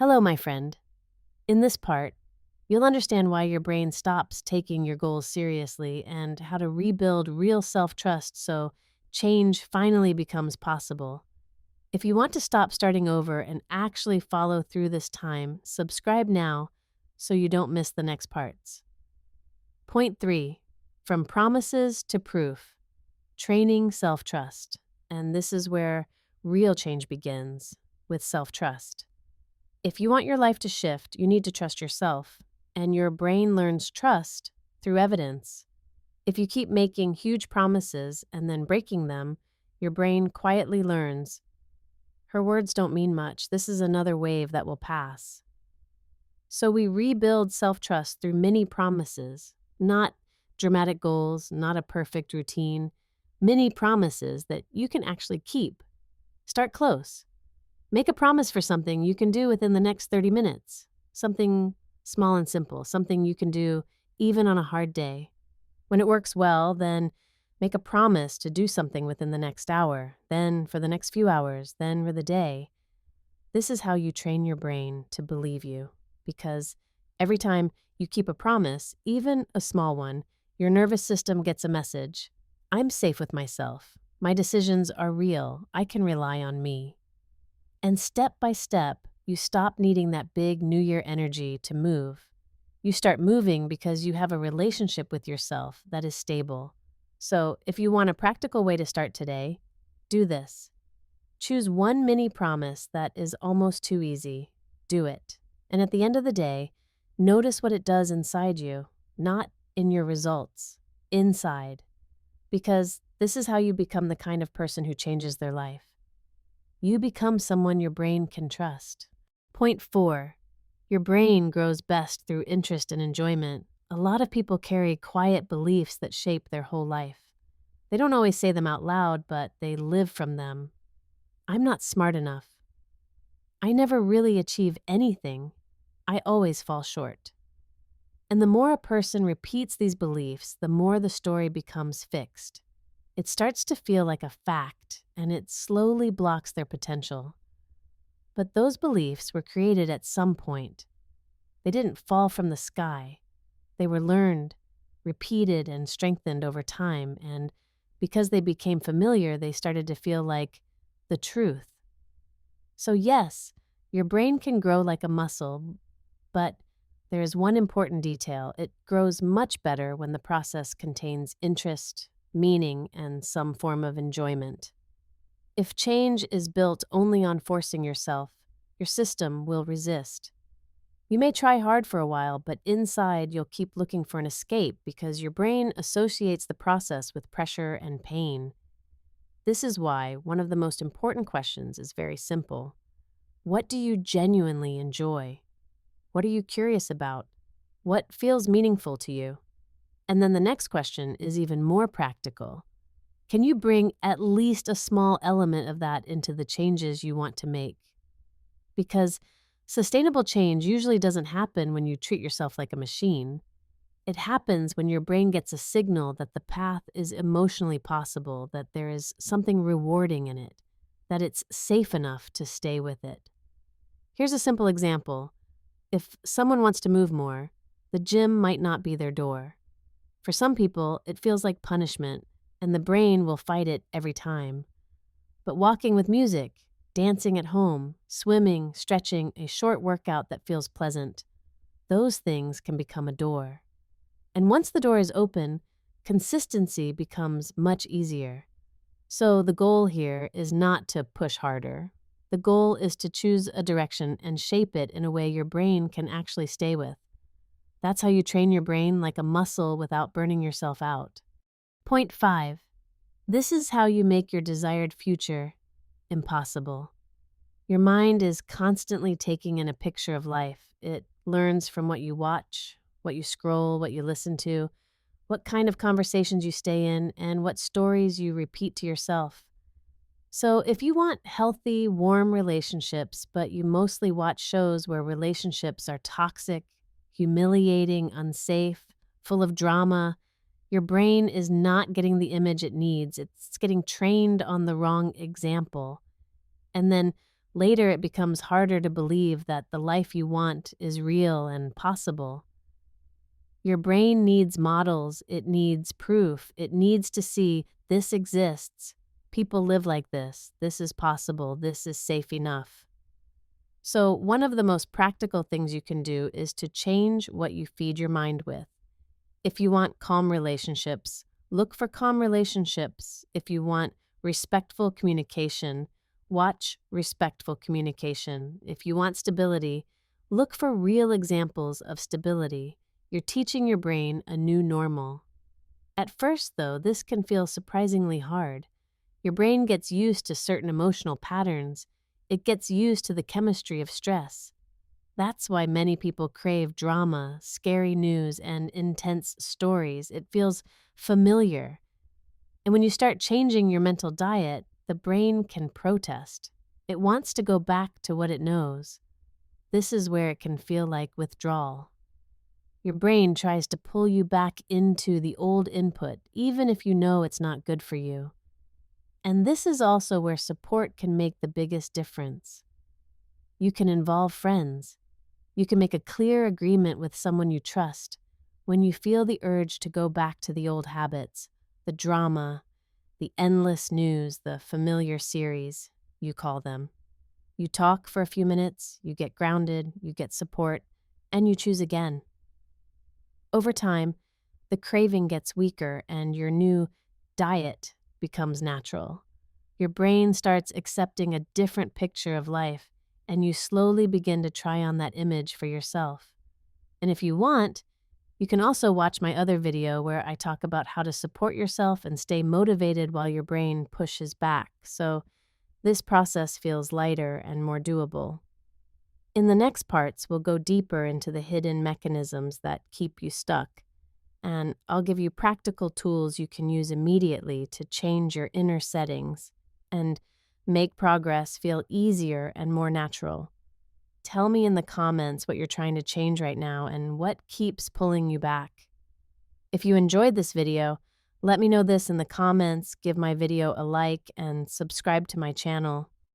Hello, my friend. In this part, you'll understand why your brain stops taking your goals seriously and how to rebuild real self trust so change finally becomes possible. If you want to stop starting over and actually follow through this time, subscribe now so you don't miss the next parts. Point 3: From promises to proof, training self trust. And this is where real change begins with self trust. If you want your life to shift, you need to trust yourself, and your brain learns trust through evidence. If you keep making huge promises and then breaking them, your brain quietly learns. Her words don't mean much. This is another wave that will pass. So we rebuild self trust through mini promises, not dramatic goals, not a perfect routine, mini promises that you can actually keep. Start close. Make a promise for something you can do within the next 30 minutes. Something small and simple, something you can do even on a hard day. When it works well, then make a promise to do something within the next hour, then for the next few hours, then for the day. This is how you train your brain to believe you, because every time you keep a promise, even a small one, your nervous system gets a message. I'm safe with myself. My decisions are real. I can rely on me. And step by step, you stop needing that big New Year energy to move. You start moving because you have a relationship with yourself that is stable. So, if you want a practical way to start today, do this. Choose one mini promise that is almost too easy. Do it. And at the end of the day, notice what it does inside you, not in your results, inside. Because this is how you become the kind of person who changes their life. You become someone your brain can trust. Point 4: Your brain grows best through interest and enjoyment. A lot of people carry quiet beliefs that shape their whole life. They don't always say them out loud, but they live from them. I'm not smart enough. I never really achieve anything. I always fall short. And the more a person repeats these beliefs, the more the story becomes fixed. It starts to feel like a fact, and it slowly blocks their potential. But those beliefs were created at some point. They didn't fall from the sky. They were learned, repeated, and strengthened over time, and because they became familiar, they started to feel like the truth. So yes, your brain can grow like a muscle, but there is one important detail. It grows much better when the process contains interest, meaning, and some form of enjoyment. If change is built only on forcing yourself, your system will resist. You may try hard for a while, but inside you'll keep looking for an escape because your brain associates the process with pressure and pain. This is why one of the most important questions is very simple. What do you genuinely enjoy? What are you curious about? What feels meaningful to you? And then the next question is even more practical. Can you bring at least a small element of that into the changes you want to make? Because sustainable change usually doesn't happen when you treat yourself like a machine. It happens when your brain gets a signal that the path is emotionally possible, that there is something rewarding in it, that it's safe enough to stay with it. Here's a simple example. If someone wants to move more, the gym might not be their door. For some people, it feels like punishment, and the brain will fight it every time. But walking with music, dancing at home, swimming, stretching, a short workout that feels pleasant, those things can become a door. And once the door is open, consistency becomes much easier. So the goal here is not to push harder. The goal is to choose a direction and shape it in a way your brain can actually stay with. That's how you train your brain like a muscle without burning yourself out. Point 5. This is how you make your desired future impossible. Your mind is constantly taking in a picture of life. It learns from what you watch, what you scroll, what you listen to, what kind of conversations you stay in, and what stories you repeat to yourself. So if you want healthy, warm relationships, but you mostly watch shows where relationships are toxic, humiliating, unsafe, full of drama, your brain is not getting the image it needs. It's getting trained on the wrong example. And then Later, it becomes harder to believe that the life you want is real and possible. Your brain needs models, it needs proof, it needs to see this exists. People live like this is possible, this is safe enough. So, one of the most practical things you can do is to change what you feed your mind with. If you want calm relationships, look for calm relationships. If you want respectful communication, watch respectful communication. If you want stability, look for real examples of stability. You're teaching your brain a new normal. At first, though, this can feel surprisingly hard. Your brain gets used to certain emotional patterns. It gets used to the chemistry of stress. That's why many people crave drama, scary news, and intense stories. It feels familiar. And when you start changing your mental diet, the brain can protest. It wants to go back to what it knows. This is where it can feel like withdrawal. Your brain tries to pull you back into the old input, even if you know it's not good for you. And this is also where support can make the biggest difference. You can involve friends. You can make a clear agreement with someone you trust when you feel the urge to go back to the old habits, the drama, the endless news, the familiar series, you call them. You talk for a few minutes, you get grounded, you get support, and you choose again. Over time, the craving gets weaker and your new diet becomes natural. Your brain starts accepting a different picture of life, and you slowly begin to try on that image for yourself. And if you want, you can also watch my other video where I talk about how to support yourself and stay motivated while your brain pushes back. So this process feels lighter and more doable. In the next parts, we'll go deeper into the hidden mechanisms that keep you stuck. And I'll give you practical tools you can use immediately to change your inner settings and make progress feel easier and more natural. Tell me in the comments what you're trying to change right now and what keeps pulling you back. If you enjoyed this video, let me know this in the comments, give my video a like, and subscribe to my channel.